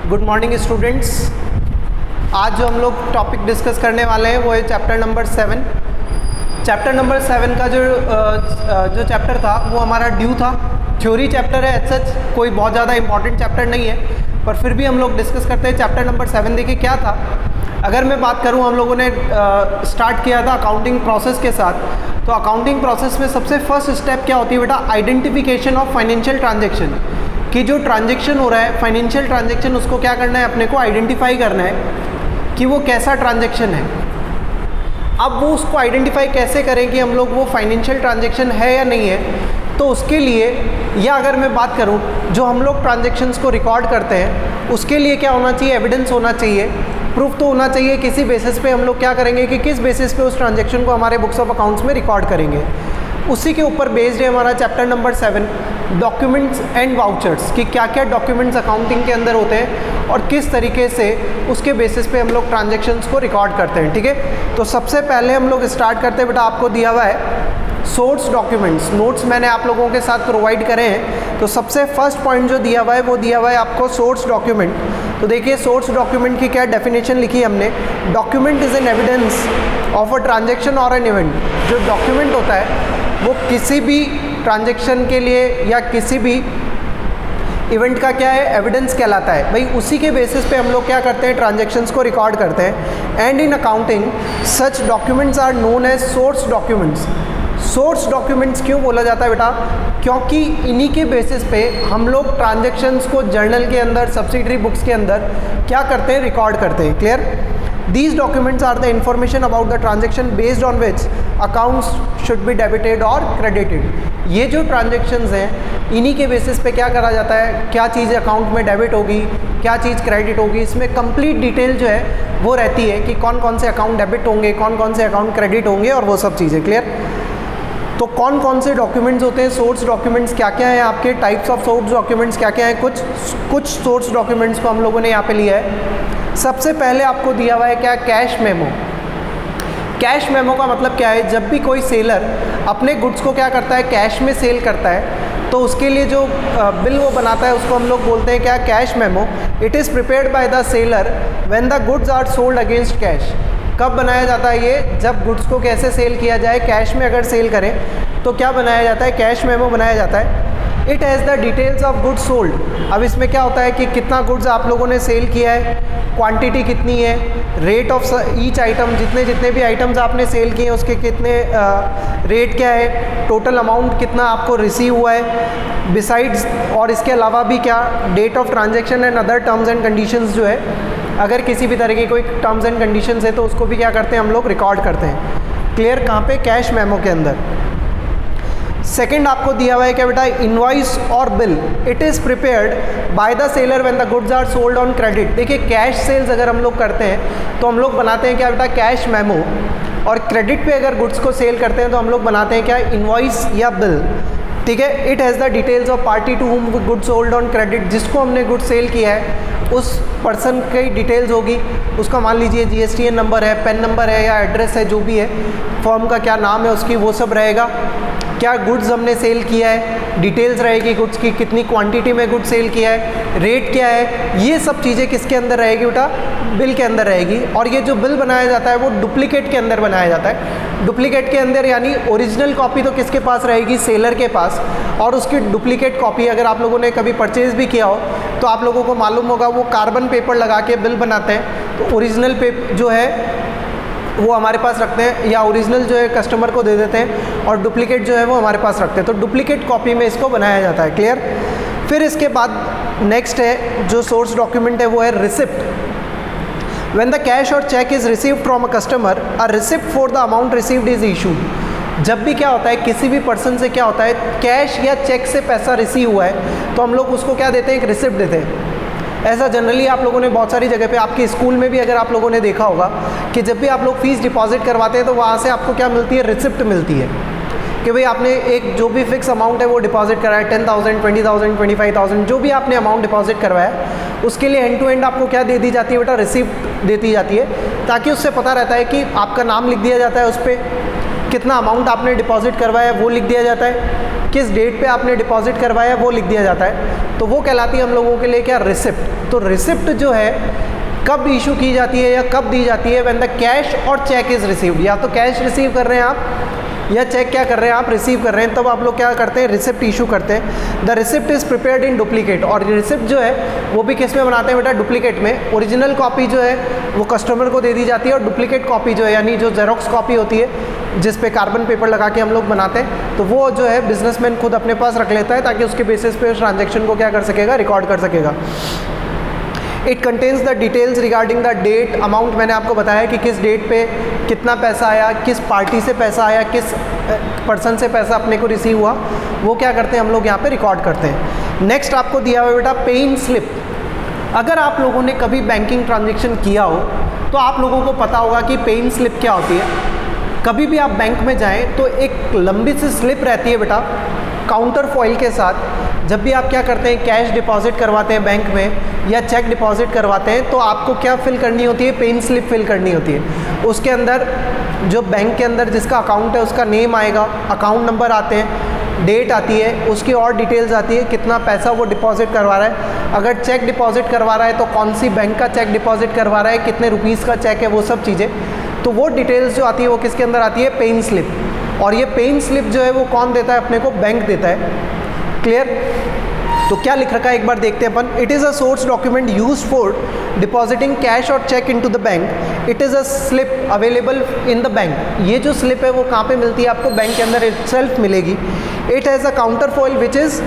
Good morning students. आज जो हम लोग टॉपिक डिस्कस करने वाले हैं वो है चैप्टर नंबर 7। चैप्टर नंबर 7 का जो चैप्टर था वो हमारा ड्यू था। थ्योरी चैप्टर है, एज सच कोई बहुत ज़्यादा इंपॉर्टेंट चैप्टर नहीं है, पर फिर भी हम लोग डिस्कस करते हैं। चैप्टर नंबर 7 देखिए क्या था। अगर मैं बात करूं, हम लोगों ने स्टार्ट किया था अकाउंटिंग प्रोसेस के साथ। तो अकाउंटिंग प्रोसेस में सबसे फर्स्ट स्टेप क्या होती है बेटा? Identification of financial transaction. कि जो ट्रांजैक्शन हो रहा है, फाइनेंशियल ट्रांजैक्शन, उसको क्या करना है, अपने को आइडेंटिफाई करना है कि वो कैसा ट्रांजैक्शन है। अब वो उसको आइडेंटिफाई कैसे करें कि हम लोग वो फाइनेंशियल ट्रांजैक्शन है या नहीं है? तो उसके लिए, या अगर मैं बात करूं, जो हम लोग ट्रांजैक्शंस को रिकॉर्ड करते हैं उसके लिए क्या होना चाहिए? एविडेंस होना चाहिए, प्रूफ तो होना चाहिए। किसी बेसिस पे हम लोग क्या करेंगे कि किस बेसिस पे उस ट्रांजैक्शन को हमारे बुक्स ऑफ अकाउंट्स में रिकॉर्ड करेंगे। उसी के ऊपर बेस्ड है हमारा chapter number 7, documents and vouchers, कि क्या क्या डॉक्यूमेंट्स अकाउंटिंग के अंदर होते हैं और किस तरीके से उसके बेसिस पे हम लोग ट्रांजैक्शंस को रिकॉर्ड करते हैं। ठीक है, तो सबसे पहले हम लोग स्टार्ट करते हैं बेटा। आपको दिया हुआ है सोर्स डॉक्यूमेंट्स, नोट्स मैंने आप लोगों के साथ प्रोवाइड करे हैं। तो सबसे फर्स्ट पॉइंट जो दिया हुआ है वो दिया हुआ है आपको सोर्स डॉक्यूमेंट। तो देखिए सोर्स डॉक्यूमेंट की क्या डेफिनेशन लिखी हमने। Document is an evidence of a transaction और एन इवेंट। जो डॉक्यूमेंट होता है वो किसी भी ट्रांजैक्शन के लिए या किसी भी इवेंट का क्या है, एविडेंस कहलाता है भाई। उसी के बेसिस पे हम लोग क्या करते हैं, ट्रांजैक्शंस को रिकॉर्ड करते हैं। And in accounting such documents are known as source documents. Source documents क्यों बोला जाता है बेटा? क्योंकि इन्हीं के बेसिस पे हम लोग ट्रांजैक्शंस को जर्नल के अंदर, सब्सिडरी बुक्स के अंदर क्या करते हैं, रिकॉर्ड करते हैं। Clear? These documents are the information about the transaction based on which accounts should be debited or credited। ये जो ट्रांजेक्शन्स हैं इन्हीं के बेसिस पे क्या करा जाता है, क्या चीज़ अकाउंट में डेबिट होगी, क्या चीज़ क्रेडिट होगी। इसमें कंप्लीट डिटेल जो है वो रहती है कि कौन कौन से अकाउंट डेबिट होंगे, कौन कौन से अकाउंट क्रेडिट होंगे और वो सब चीज़ें। क्लियर? तो कौन कौन से डॉक्यूमेंट्स होते हैं, सोर्स डॉक्यूमेंट्स क्या क्या हैं, आपके टाइप्स ऑफ सोर्स डॉक्यूमेंट्स क्या क्या हैं। कुछ सोर्स डॉक्यूमेंट्स को हम लोगों ने यहाँ पे लिया है। सबसे पहले आपको दिया हुआ है क्या? Cash memo. कैश मेमो का मतलब क्या है? जब भी कोई सेलर अपने गुड्स को क्या करता है, कैश में सेल करता है, तो उसके लिए जो बिल वो बनाता है उसको हम लोग बोलते हैं क्या? Cash memo. It is prepared by the seller when the goods are sold against cash. कब बनाया जाता है ये? जब गुड्स को कैसे सेल किया जाए, कैश में अगर सेल करें तो क्या बनाया जाता है? कैश मेमो बनाया जाता है। It has the details of goods sold. अब इसमें क्या होता है कि कितना गुड्स आप लोगों ने सेल किया है, क्वांटिटी कितनी है, रेट ऑफ ईच आइटम, जितने भी आइटम्स आपने सेल किए हैं उसके कितने रेट क्या है, टोटल अमाउंट कितना आपको रिसीव हुआ है, बिसाइड्स, और इसके अलावा भी क्या, date of transaction and other terms and conditions जो है, अगर किसी भी तरह की कोई टर्म्स एंड कंडीशंस है तो उसको भी क्या करते हैं, हम लोग रिकॉर्ड करते हैं। क्लियर? कहाँ पे? कैश मेमो के अंदर। सेकेंड आपको दिया हुआ है क्या बेटा? इनवॉइस और bill. It is prepared by the seller when the goods are sold on credit. देखिए कैश सेल्स अगर हम लोग करते हैं तो हम लोग बनाते हैं क्या बेटा? Cash memo. और क्रेडिट पे अगर गुड्स को सेल करते हैं तो हम लोग बनाते हैं क्या? इनवॉइस या बिल। ठीक है? It has the details of party to whom goods sold on credit. जिसको हमने गुड्स सेल किया है उस पर्सन की डिटेल्स होगी। उसका मान लीजिए GSTN नंबर है, पेन नंबर है या एड्रेस है, जो भी है, फर्म का क्या नाम है उसकी, वो सब रहेगा। क्या गुड्स हमने सेल किया है, डिटेल्स रहेगी गुड्स की, कितनी क्वांटिटी में गुड्स सेल किया है, रेट क्या है, ये सब चीज़ें किसके अंदर रहेगी बेटा? बिल के अंदर रहेगी। और ये जो बिल बनाया जाता है वो डुप्लीकेट के अंदर बनाया जाता है। डुप्लीकेट के अंदर यानी ओरिजिनल कॉपी तो किसके पास रहेगी? सेलर के पास। और उसकी डुप्लीकेट कॉपी अगर आप लोगों ने कभी परचेज भी किया हो तो आप लोगों को मालूम होगा वो कार्बन पेपर लगा के बिल बनाते हैं। तो ओरिजिनल पेपर जो है वो हमारे पास रखते हैं, या ओरिजिनल जो है कस्टमर को दे देते हैं और डुप्लीकेट जो है वो हमारे पास रखते हैं। तो डुप्लीकेट कॉपी में इसको बनाया जाता है। क्लियर? फिर इसके बाद नेक्स्ट है जो सोर्स डॉक्यूमेंट है वो है रिसिप्ट। व्हेन द कैश और cheque is received from a customer, a receipt for the amount received is issued. जब भी क्या होता है, किसी भी पर्सन से क्या होता है, कैश या चेक से पैसा रिसीव हुआ है तो हम लोग उसको क्या देते हैं? एक रिसिप्ट देते हैं। ऐसा जनरली आप लोगों ने बहुत सारी जगह पे, आपके स्कूल में भी अगर आप लोगों ने देखा होगा कि जब भी आप लोग फीस डिपॉजिट करवाते हैं तो वहाँ से आपको क्या मिलती है? रिसिप्ट मिलती है कि भाई आपने एक जो भी फिक्स अमाउंट है वो डिपॉजिट कराया, 10,000, 20,000, 25,000, जो भी आपने अमाउंट डिपॉजिट करवाया उसके लिए एंड टू एंड आपको क्या दे दी जाती है बेटा? रिसिप्ट देती जाती है, ताकि उससे पता रहता है कि आपका नाम लिख दिया जाता है उस पर, कितना अमाउंट आपने डिपॉजिट करवाया वो लिख दिया जाता है, किस डेट पे आपने डिपॉजिट करवाया वो लिख दिया जाता है। तो वो कहलाती है हम लोगों के लिए क्या, रिसिप्ट। तो रिसिप्ट जो है कब इशू की जाती है या कब दी जाती है, व्हेन द कैश और चेक इज़ रिसीव्ड। या तो कैश रिसीव कर रहे हैं आप या चेक क्या कर रहे हैं आप, रिसीव कर रहे हैं, तब आप लोग क्या करते हैं, रिसिप्ट इशू करते हैं। The receipt is prepared in duplicate. और रिसिप्ट जो है वो भी किस में बनाते हैं बेटा, डुप्लीकेट में। ओरिजिनल कॉपी जो है वो कस्टमर को दे दी जाती है, और डुप्लीकेट कॉपी जो है यानी जो जेरोक्स कॉपी होती है जिस पे कार्बन पेपर लगा के हम लोग बनाते हैं, तो वो जो है बिजनेसमैन खुद अपने पास रख लेता है ताकि उसके बेसिस पे उस ट्रांजेक्शन को क्या कर सकेगा, रिकॉर्ड कर सकेगा। It contains the details regarding the date amount. मैंने आपको बताया कि किस डेट पे कितना पैसा आया, किस पार्टी से पैसा आया, किस पर्सन से पैसा अपने को रिसीव हुआ, वो क्या करते हैं हम लोग यहाँ पे रिकॉर्ड करते हैं। नेक्स्ट आपको दिया हुआ बेटा पेइंग स्लिप। अगर आप लोगों ने कभी बैंकिंग ट्रांजेक्शन किया हो तो आप लोगों को पता होगा कि पेइंग स्लिप क्या होती है। कभी भी आप बैंक में जाएं तो एक लंबी सी स्लिप रहती है बेटा काउंटर फॉइल के साथ। जब भी आप क्या करते हैं, कैश डिपॉजिट करवाते हैं बैंक में या चेक डिपॉजिट करवाते हैं, तो आपको क्या फिल करनी होती है, पेइंग स्लिप फिल करनी होती है। उसके अंदर जो बैंक के अंदर जिसका अकाउंट है उसका नेम आएगा, अकाउंट नंबर आते हैं, डेट आती है, उसकी और डिटेल्स आती है, कितना पैसा वो डिपॉजिट करवा रहा है, अगर चेक डिपॉजिट करवा रहा है तो कौन सी बैंक का चेक डिपॉजिट करवा रहा है, कितने रुपीज़ का चेक है, वो सब चीज़ें। तो वो डिटेल्स जो आती है वो किसके अंदर आती है, पेइंग स्लिप। और ये पेइंग स्लिप जो है वो कौन देता है अपने को, बैंक देता है। क्लियर। तो क्या लिख रखा है एक बार देखते हैं अपन। It is a source document used for depositing cash और cheque into the bank. It is a slip available in the bank. ये जो स्लिप है वो कहाँ पे मिलती है आपको, बैंक के अंदर इटसेल्फ मिलेगी। It has a counterfoil which is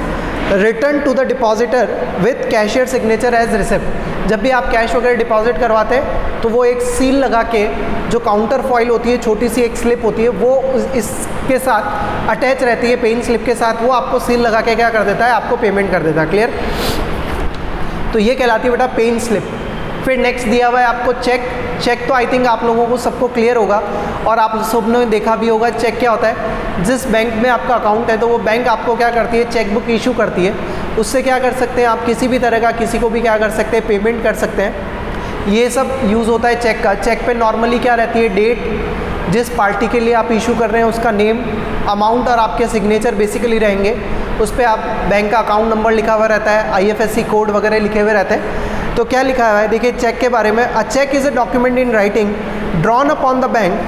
return to the depositor with cashier signature as receipt. जब भी आप कैश वगैरह डिपॉजिट करवाते हैं तो वो एक सील लगा के जो काउंटर फॉइल होती है, छोटी सी एक स्लिप होती है, वो इसके साथ अटैच रहती है पेइंग स्लिप के साथ, वो आपको सील लगा के क्या कर देता है, आपको पेमेंट कर देता है। क्लियर। तो ये कहलाती है बेटा पेइंग स्लिप। फिर नेक्स्ट दिया हुआ है आपको चेक। चेक तो आई थिंक आप लोगों को सबको क्लियर होगा और आप सबने देखा भी होगा चेक क्या होता है। जिस बैंक में आपका अकाउंट है तो वो बैंक आपको क्या करती है, चेक बुक इशू करती है। उससे क्या कर सकते हैं आप, किसी भी तरह का किसी को भी क्या कर सकते हैं, पेमेंट कर सकते हैं। ये सब यूज़ होता है चेक का। चेक पे नॉर्मली क्या रहती है, डेट, जिस पार्टी के लिए आप इशू कर रहे हैं उसका नेम, अमाउंट और आपके सिग्नेचर बेसिकली रहेंगे। उस पर आप बैंक का अकाउंट नंबर लिखा हुआ रहता है, IFSC कोड वगैरह लिखे हुए रहते हैं। तो क्या लिखा हुआ है देखिए चेक के बारे में, a cheque is a document in writing drawn upon the bank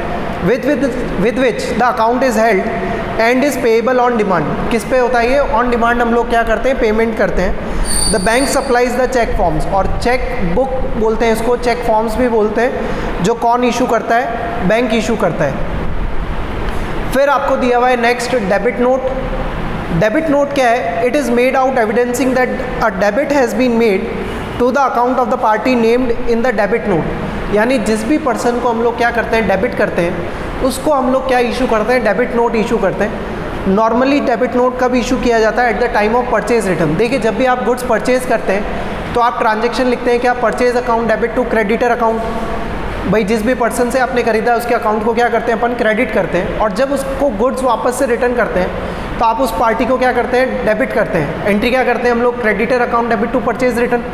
with which the account is held and is payable on demand. किस पे होता है ये, ऑन डिमांड हम लोग क्या करते हैं, पेमेंट करते हैं। The bank supplies the cheque forms, और चेक बुक बोलते हैं इसको, चेक फॉर्म्स भी बोलते हैं, जो कौन इशू करता है, बैंक इशू करता है। फिर आपको दिया हुआ है next debit note. Debit note क्या है, it is made out evidencing that a debit has been made to the account of the party named in the debit note. यानी जिस भी पर्सन को हम लोग क्या करते हैं, डेबिट करते हैं, उसको हम लोग क्या इशू करते हैं, डेबिट नोट इशू करते हैं। नॉर्मली डेबिट नोट कब इशू किया जाता है, eight the time of purchase return. देखिए जब भी आप गुड्स परचेज करते हैं तो आप ट्रांजेक्शन लिखते हैं क्या, purchase account debit to creditor account. भाई जिस भी पर्सन से आपने खरीदा उसके अकाउंट को क्या करते हैं अपन, क्रेडिट करते हैं। और जब उसको गुड्स वापस से रिटर्न करते हैं तो आप उस पार्टी को क्या करते हैं, डेबिट करते हैं। एंट्री क्या करते हैं हम लोग, creditor account debit to purchase return.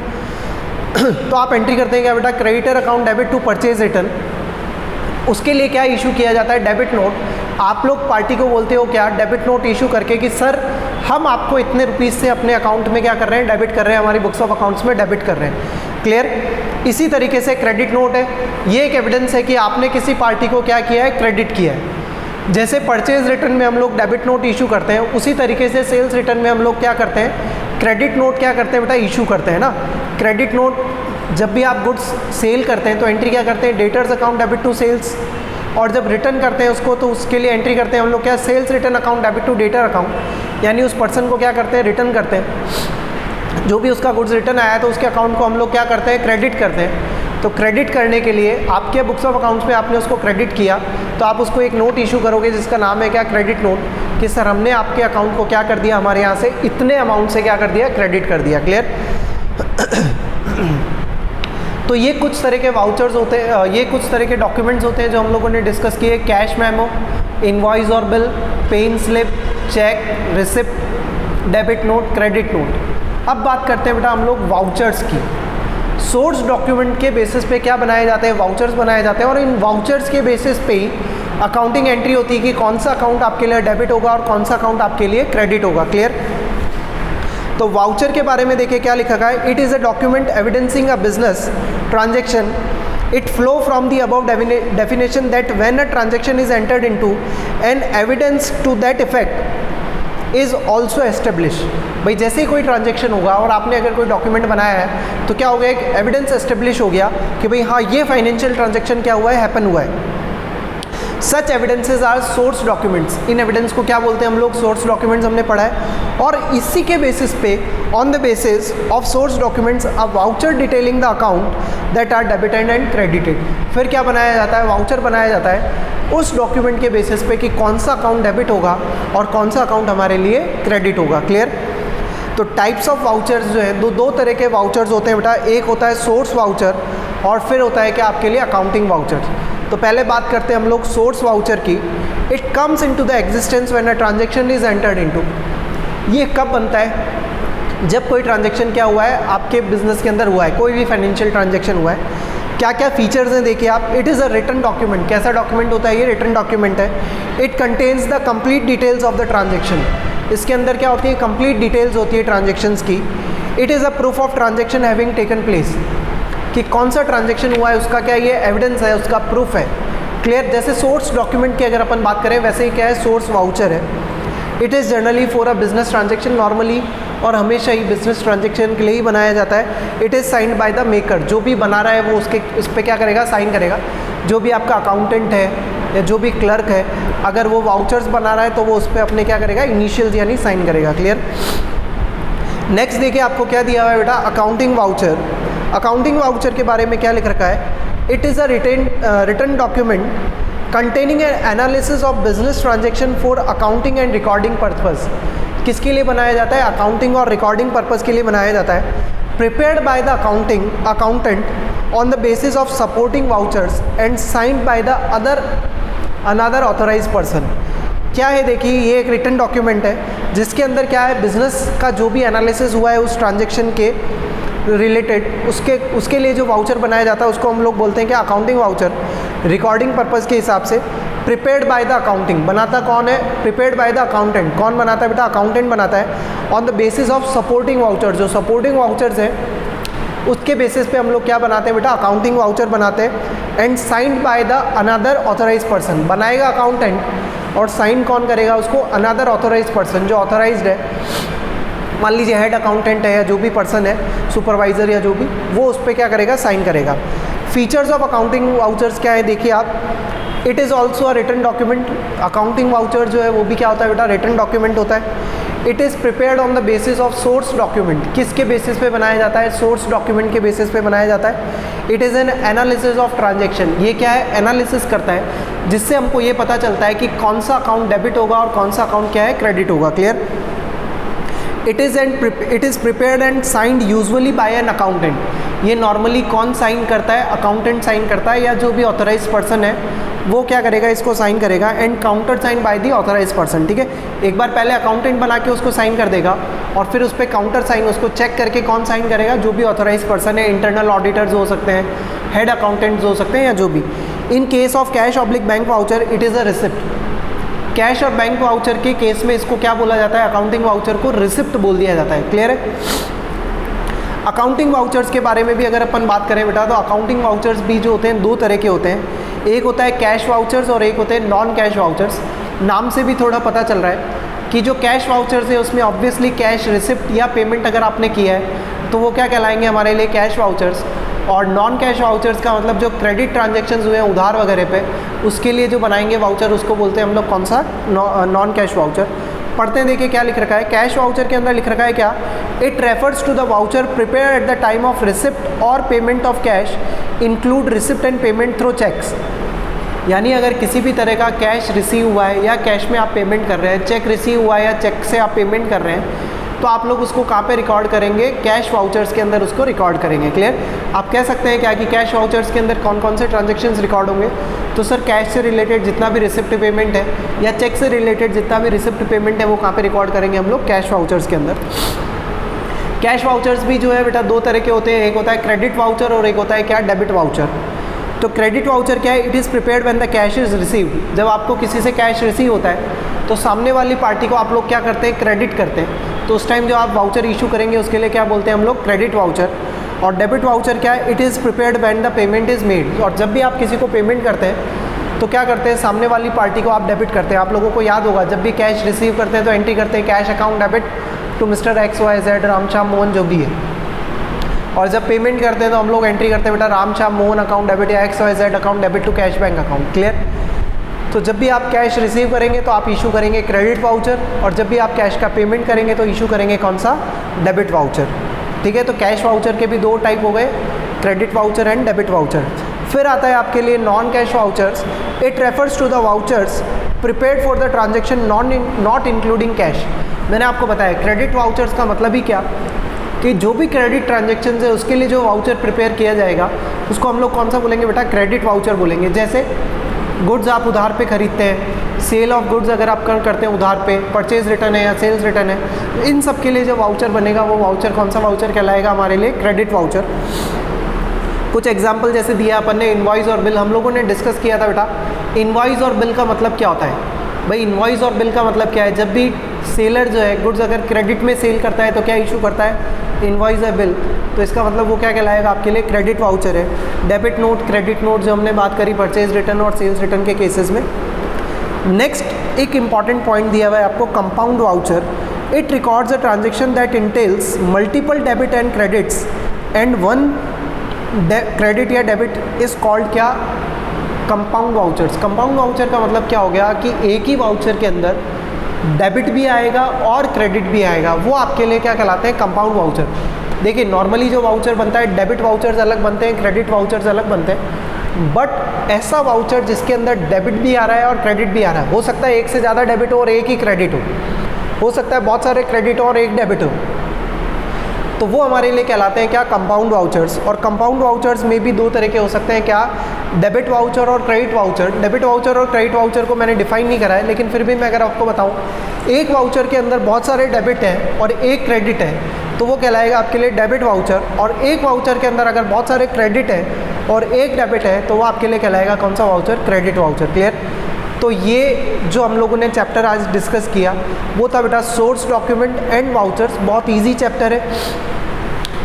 तो आप एंट्री करते हैं क्या बेटा, creditor account debit to purchase return. उसके लिए क्या इशू किया जाता है, डेबिट नोट। आप लोग पार्टी को बोलते हो क्या, डेबिट नोट इशू करके कि सर हम आपको इतने रुपीज़ से अपने अकाउंट में क्या कर रहे हैं, डेबिट कर रहे हैं, हमारी बुक्स ऑफ अकाउंट्स में डेबिट कर रहे हैं। क्लियर। इसी तरीके से क्रेडिट नोट है, ये एक एविडेंस है कि आपने किसी पार्टी को क्या किया है, क्रेडिट किया है। जैसे परचेज रिटर्न में हम लोग डेबिट नोट इशू करते हैं, उसी तरीके से सेल्स रिटर्न में हम लोग क्या करते हैं, क्रेडिट नोट क्या करते हैं बेटा, इशू करते हैं ना। क्रेडिट नोट जब भी आप गुड्स सेल करते हैं तो एंट्री क्या करते हैं, debtors account debit to sales. और जब रिटर्न करते हैं उसको तो उसके लिए एंट्री करते हैं हम लोग क्या, sales return account debit to debtor account. यानी उस पर्सन को क्या करते हैं, रिटर्न करते हैं। जो भी उसका गुड्स रिटर्न आया तो उसके अकाउंट को हम लोग क्या करते हैं, क्रेडिट करते हैं। तो क्रेडिट करने के लिए आपके बुक्स ऑफ अकाउंट्स में आपने उसको क्रेडिट किया तो आप उसको एक नोट इशू करोगे जिसका नाम है क्या, क्रेडिट नोट, कि सर हमने आपके अकाउंट को क्या कर दिया, हमारे यहाँ से इतने अमाउंट से क्या कर दिया, क्रेडिट कर दिया। क्लियर। तो ये कुछ तरह के वाउचर्स होते हैं, ये कुछ तरह के डॉक्यूमेंट्स होते हैं जो हम लोगों ने डिस्कस किए। कैश मेमो, इनवॉइस और bill, paying slip, cheque, receipt, debit note, credit note. अब बात करते हैं बेटा हम लोग वाउचर्स की। सोर्स डॉक्यूमेंट के बेसिस पे क्या बनाए जाते हैं, वाउचर्स बनाए जाते हैं। और इन वाउचर्स के बेसिस पे ही अकाउंटिंग एंट्री होती है कि कौन सा अकाउंट आपके लिए डेबिट होगा और कौन सा अकाउंट आपके लिए क्रेडिट होगा। क्लियर? तो वाउचर के बारे में देखिए क्या लिखा गया है। It is a document evidencing a business transaction. It flow from the above definition that when a transaction is entered into, an evidence to that effect is also established. भाई जैसे ही कोई ट्रांजेक्शन होगा और आपने अगर कोई डॉक्यूमेंट बनाया है तो क्या हो गया, एक एविडेंस एस्टेब्लिश हो गया कि भाई हाँ ये फाइनेंशियल ट्रांजेक्शन क्या हुआ है, हैपन हुआ है. Such evidences are source documents. इन एविडेंस को क्या बोलते हैं हम लोग, सोर्स डॉक्यूमेंट्स हमने पढ़ा है. और इसी के बेसिस पे, on the basis of source documents, a voucher detailing the account that are debited and credited. फिर क्या बनाया जाता है, वाउचर बनाया जाता है उस डॉक्यूमेंट के बेसिस पे कि कौन सा अकाउंट डेबिट होगा और कौन सा अकाउंट हमारे लिए क्रेडिट होगा. क्लियर? तो टाइप्स ऑफ वाउचर्स जो है, दो तरह के वाउचर्स होते हैं बेटा. एक होता है सोर्स वाउचर और फिर होता है कि आपके लिए अकाउंटिंग वाउचर. तो पहले बात करते हैं हम लोग सोर्स वाउचर की. It comes into the existence when a transaction is entered into. ये कब बनता है, जब कोई ट्रांजैक्शन क्या हुआ है आपके बिजनेस के अंदर हुआ है, कोई भी फाइनेंशियल ट्रांजैक्शन हुआ है. क्या क्या फीचर्स हैं देखिए आप. It is a written document. कैसा डॉक्यूमेंट होता है ये, रिटन डॉक्यूमेंट है. It contains the complete details of the transaction. इसके अंदर क्या होती है, कंप्लीट डिटेल्स होती है ट्रांजैक्शंस की. It is a proof of transaction having taken place, कि कौन सा ट्रांजैक्शन हुआ है उसका क्या ये एविडेंस है, उसका प्रूफ है. क्लियर? जैसे सोर्स डॉक्यूमेंट की अगर अपन बात करें वैसे ही क्या है, सोर्स वाउचर है. It is generally for a business transaction, normally और हमेशा ही बिजनेस ट्रांजैक्शन के लिए ही बनाया जाता है. It is signed by the maker. जो भी बना रहा है वो उसके उस पर क्या करेगा, साइन करेगा. जो भी आपका अकाउंटेंट है या जो भी क्लर्क है, अगर वो वाउचर्स बना रहा है तो वो उस पर अपने क्या करेगा, इनिशियल्स यानी साइन करेगा. क्लियर? नेक्स्ट देखिए आपको क्या दिया हुआ है बेटा, अकाउंटिंग वाउचर. अकाउंटिंग वाउचर के बारे में क्या लिख रखा है. It is a written document containing an analysis of business transaction for accounting and recording purpose. किसके लिए बनाया जाता है, अकाउंटिंग और रिकॉर्डिंग पर्पस के लिए बनाया जाता है. Prepared by the accountant on the basis of supporting vouchers and signed by the another authorise person. क्या है देखिए, ये एक रिटन डॉक्यूमेंट है जिसके अंदर क्या है, बिजनेस का जो भी एनालिसिस हुआ है उस ट्रांजैक्शन के रिलेटेड, उसके लिए जो वाउचर बनाया जाता है उसको हम लोग बोलते हैं कि अकाउंटिंग वाउचर. रिकॉर्डिंग पर्पस के हिसाब से प्रिपेयर्ड बाय द अकाउंटिंग. बनाता कौन है, प्रिपेयर्ड बाय द अकाउंटेंट. कौन बनाता है बेटा, अकाउंटेंट बनाता है. On the basis of supporting voucher. जो सपोर्टिंग वाउचर्स हैं उसके बेसिस पे हम लोग क्या बनाते हैं बेटा, अकाउंटिंग वाउचर बनाते हैं. And signed by the another authorise person. बनाएगा अकाउंटेंट और साइन कौन करेगा उसको, अनदर ऑथोराइज पर्सन जो ऑथोराइज्ड है. मान लीजिए हेड अकाउंटेंट है या जो भी पर्सन है, सुपरवाइजर या जो भी, वो उस पर क्या करेगा, साइन करेगा. फीचर्स ऑफ अकाउंटिंग वाउचर्स क्या है देखिए आप. It is also a written document. Accounting voucher जो है वो भी क्या होता है बेटा, रिटन डॉक्यूमेंट होता है. It is prepared on the basis of source document. किसके बेसिस पे बनाया जाता है, सोर्स डॉक्यूमेंट के बेसिस पे बनाया जाता है. It is an analysis of transaction. ये क्या है, एनालिसिस करता है जिससे हमको ये पता चलता है कि कौन सा अकाउंट डेबिट होगा और कौन सा अकाउंट क्या है, क्रेडिट होगा. Clear? It is prepared and signed usually by an accountant. ये नॉर्मली कौन साइन करता है, अकाउंटेंट साइन करता है या जो भी ऑथोराइज पर्सन है वो क्या करेगा, इसको साइन करेगा. And countersign by the authorise person. ठीक है, एक बार पहले अकाउंटेंट बना के उसको साइन कर देगा और फिर उस पर काउंटर साइन, उसको चेक करके कौन साइन करेगा, जो भी ऑथोराइज पर्सन है. इंटरनल ऑडिटर्स हो सकते हैं, हेड अकाउंटेंट्स हो सकते हैं या जो भी. In case of cash oblique bank voucher it is a receipt. Cash और बैंक वाउचर के केस में इसको क्या बोला जाता है, अकाउंटिंग वाउचर को रिसिप्ट बोल दिया जाता है. क्लियर है? अकाउंटिंग वाउचर्स के बारे में भी अगर अपन बात करें बेटा, तो अकाउंटिंग वाउचर्स भी जो होते हैं दो तरह के होते हैं. एक होता है कैश वाउचर्स और एक होते हैं नॉन कैश वाउचर्स. नाम से भी थोड़ा पता चल रहा है कि जो कैश वाउचर्स है उसमें ऑब्वियसली कैश रिसिप्ट या पेमेंट अगर आपने किया है तो वो क्या कहलाएंगे हमारे लिए, कैश वाउचर्स. और नॉन कैश वाउचर्स का मतलब जो क्रेडिट ट्रांजैक्शंस हुए हैं उधार वगैरह पे, उसके लिए जो बनाएंगे वाउचर उसको बोलते हैं हम लोग कौन सा, नॉन कैश वाउचर. पढ़ते हैं देखिए क्या लिख रखा है. कैश वाउचर के अंदर लिख रखा है क्या, it refers to the voucher prepare at the time of receipt और payment of cash, include receipt and payment through cheques. यानी अगर किसी भी तरह का कैश रिसीव हुआ है या कैश में आप पेमेंट कर रहे हैं, चेक रिसीव हुआ है या चेक से आप पेमेंट कर रहे हैं, तो आप लोग उसको कहाँ पे रिकॉर्ड करेंगे, कैश वाउचर्स के अंदर उसको रिकॉर्ड करेंगे. क्लियर? आप कह सकते हैं क्या कि कैश वाउचर्स के अंदर कौन कौन से ट्रांजैक्शंस रिकॉर्ड होंगे. तो सर कैश से रिलेटेड जितना भी रिसिप्ट पेमेंट है या चेक से रिलेटेड जितना भी रिसिप्ट पेमेंट है वो कहाँ पे रिकॉर्ड करेंगे हम लोग, कैश वाउचर्स के अंदर. कैश वाउचर्स भी जो है बेटा दो तरह के होते हैं. एक होता है क्रेडिट वाउचर और एक होता है क्या, डेबिट वाउचर. तो क्रेडिट वाउचर क्या है? It is prepared when the cash is received. जब आपको किसी से कैश रिसीव होता है तो सामने वाली पार्टी को आप लोग क्या करते हैं? क्रेडिट करते हैं। तो उस टाइम जो आप वाउचर इशू करेंगे उसके लिए क्या बोलते हैं हम लोग? Credit voucher. और डेबिट वाउचर क्या है? It is prepared when the payment is made. और जब भी आप किसी को पेमेंट करते हैं तो क्या करते हैं? सामने वाली पार्टी को आप डेबिट करते हैं। आप लोगों को याद होगा जब भी कैश रिसीव करते हैं तो एंट्री करते हैं cash account debit to mister XYZ Ramshyam Mohan जो भी है। और जब पेमेंट करते हैं तो हम लोग एंट्री करते हैं बेटा रामश्याम मोहन अकाउंट डेबिट या XYZ account debit to cash bank account. Clear? तो जब भी आप कैश रिसीव करेंगे तो आप इशू करेंगे क्रेडिट वाउचर, और जब भी आप कैश का पेमेंट करेंगे तो इशू करेंगे कौन सा? Debit voucher. ठीक है, तो कैश वाउचर के भी दो टाइप हो गए, credit voucher and debit voucher. फिर आता है आपके लिए non cash vouchers. It refers to the vouchers prepared for the transaction not including cash. मैंने आपको बताया क्रेडिट वाउचर्स का मतलब ही क्या कि जो भी क्रेडिट ट्रांजेक्शन है उसके लिए जो वाउचर प्रिपेयर किया जाएगा उसको हम लोग कौन सा बोलेंगे बेटा? क्रेडिट वाउचर बोलेंगे। जैसे गुड्स आप उधार पे खरीदते हैं, सेल ऑफ गुड्स अगर आप करते हैं उधार पे, परचेज रिटर्न है या सेल्स रिटर्न है, इन सब के लिए जो वाउचर बनेगा वो वाउचर कौन सा वाउचर कहलाएगा हमारे लिए? Credit voucher. कुछ एग्जाम्पल जैसे दिया अपन ने, इनवॉइस और बिल हम लोगों ने डिस्कस किया था बेटा। इनवॉइस और बिल का मतलब क्या होता है भाई? इनवॉइस और बिल का मतलब क्या है? जब भी सेलर जो है गुड्स अगर क्रेडिट में सेल करता है तो क्या इशू करता है? इनवॉइस या बिल। तो इसका मतलब वो क्या कहलाएगा आपके लिए? क्रेडिट वाउचर है। डेबिट नोट, क्रेडिट नोट जो हमने बात करी परचेज रिटर्न और सेल्स रिटर्न के केसेस में। नेक्स्ट एक इंपॉर्टेंट पॉइंट दिया हुआ है आपको, compound voucher. It records a transaction that entails multiple debit and credits and one credit या डेबिट इज कॉल्ड क्या? Compound vouchers. कंपाउंड वाउचर का मतलब क्या हो गया कि एक ही वाउचर के अंदर डेबिट भी आएगा और क्रेडिट भी आएगा, वो आपके लिए क्या कहलाते हैं? Compound voucher. देखिए नॉर्मली जो वाउचर बनता है डेबिट वाउचर्स अलग बनते हैं, क्रेडिट वाउचर्स अलग बनते हैं, बट ऐसा वाउचर जिसके अंदर डेबिट भी आ रहा है और क्रेडिट भी आ रहा है, हो सकता है एक से ज़्यादा डेबिट हो और एक ही क्रेडिट हो सकता है बहुत सारे क्रेडिट और एक डेबिट हो, तो वो हमारे लिए कहलाते हैं क्या? Compound vouchers. और कंपाउंड वाउचर्स में भी दो तरह के हो सकते हैं क्या? डेबिट वाउचर और क्रेडिट वाउचर। डेबिट वाउचर और क्रेडिट वाउचर को मैंने डिफाइन नहीं करा है, लेकिन फिर भी मैं अगर आपको बताऊं, एक वाउचर के अंदर बहुत सारे डेबिट हैं और एक क्रेडिट है तो वो कहलाएगा आपके लिए डेबिट वाउचर। और एक वाउचर के अंदर अगर बहुत सारे क्रेडिट है और एक डेबिट है तो वो आपके लिए कहलाएगा कौन सा वाउचर? Credit voucher. क्लियर? तो ये जो हम लोगों ने चैप्टर आज डिस्कस किया वो था बेटा सोर्स डॉक्यूमेंट एंड वाउचर्स। बहुत ईजी चैप्टर है,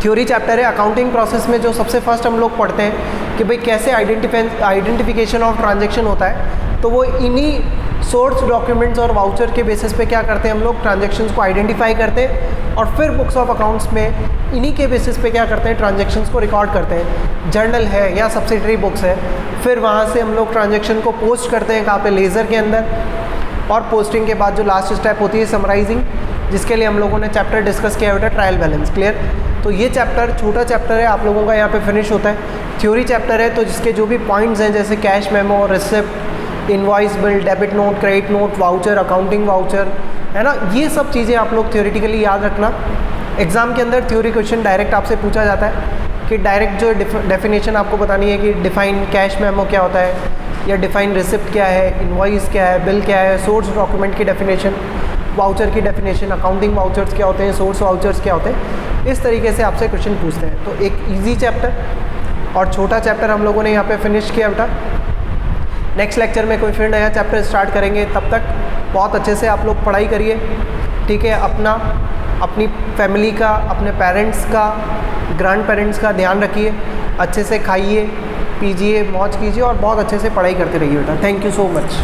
थ्योरी चैप्टर है। अकाउंटिंग प्रोसेस में जो सबसे फर्स्ट हम लोग पढ़ते हैं कि भाई कैसे आइडेंटिफिकेशन ऑफ ट्रांजैक्शन होता है, तो वो इन्हीं सोर्स डॉक्यूमेंट्स और वाउचर के बेसिस पे क्या करते हैं हम लोग? ट्रांजैक्शंस को आइडेंटिफाई करते हैं और फिर बुक्स ऑफ अकाउंट्स में इन्हीं के बेसिस पे क्या करते हैं? ट्रांजैक्शंस को रिकॉर्ड करते हैं। जर्नल है या सब्सिडरी बुक्स है, फिर वहाँ से हम लोग ट्रांजैक्शन को पोस्ट करते हैं कहाँ पे? लेज़र के अंदर। और पोस्टिंग के बाद जो लास्ट स्टेप होती है समराइजिंग, जिसके लिए हम लोगों ने चैप्टर डिस्कस किया बेटा ट्रायल बैलेंस। क्लियर? तो ये चैप्टर छोटा चैप्टर है, आप लोगों का यहाँ पे फिनिश होता है। थ्योरी चैप्टर है तो जिसके जो भी पॉइंट्स हैं जैसे cash memo, receipt, invoice bill, debit note, credit note, voucher, accounting voucher, है ना, ये सब चीज़ें आप लोग थ्योरेटिकली याद रखना। एग्जाम के अंदर थ्योरी क्वेश्चन डायरेक्ट आपसे पूछा जाता है कि डायरेक्ट जो डेफिनेशन आपको बतानी है कि डिफाइन कैश मेमो क्या होता है, या डिफाइन रिसिप्ट क्या है, इनवॉइस क्या है, बिल क्या है, सोर्स डॉक्यूमेंट की डेफिनेशन, वाउचर की डेफिनेशन, अकाउंटिंग वाउचर्स क्या होते हैं, सोर्स वाउचर्स क्या होते हैं, इस तरीके से आपसे क्वेश्चन पूछते हैं। तो एक इजी चैप्टर और छोटा चैप्टर हम लोगों ने यहाँ पे फिनिश किया बेटा। नेक्स्ट लेक्चर में कोई फिर नया चैप्टर स्टार्ट करेंगे, तब तक बहुत अच्छे से आप लोग पढ़ाई करिए, ठीक है। अपनी फैमिली का, अपने पेरेंट्स का, ग्रैंड पेरेंट्स का ध्यान रखिए, अच्छे से खाइए पीजिए, मौज कीजिए और बहुत अच्छे से पढ़ाई करते रहिए बेटा। Thank you so much.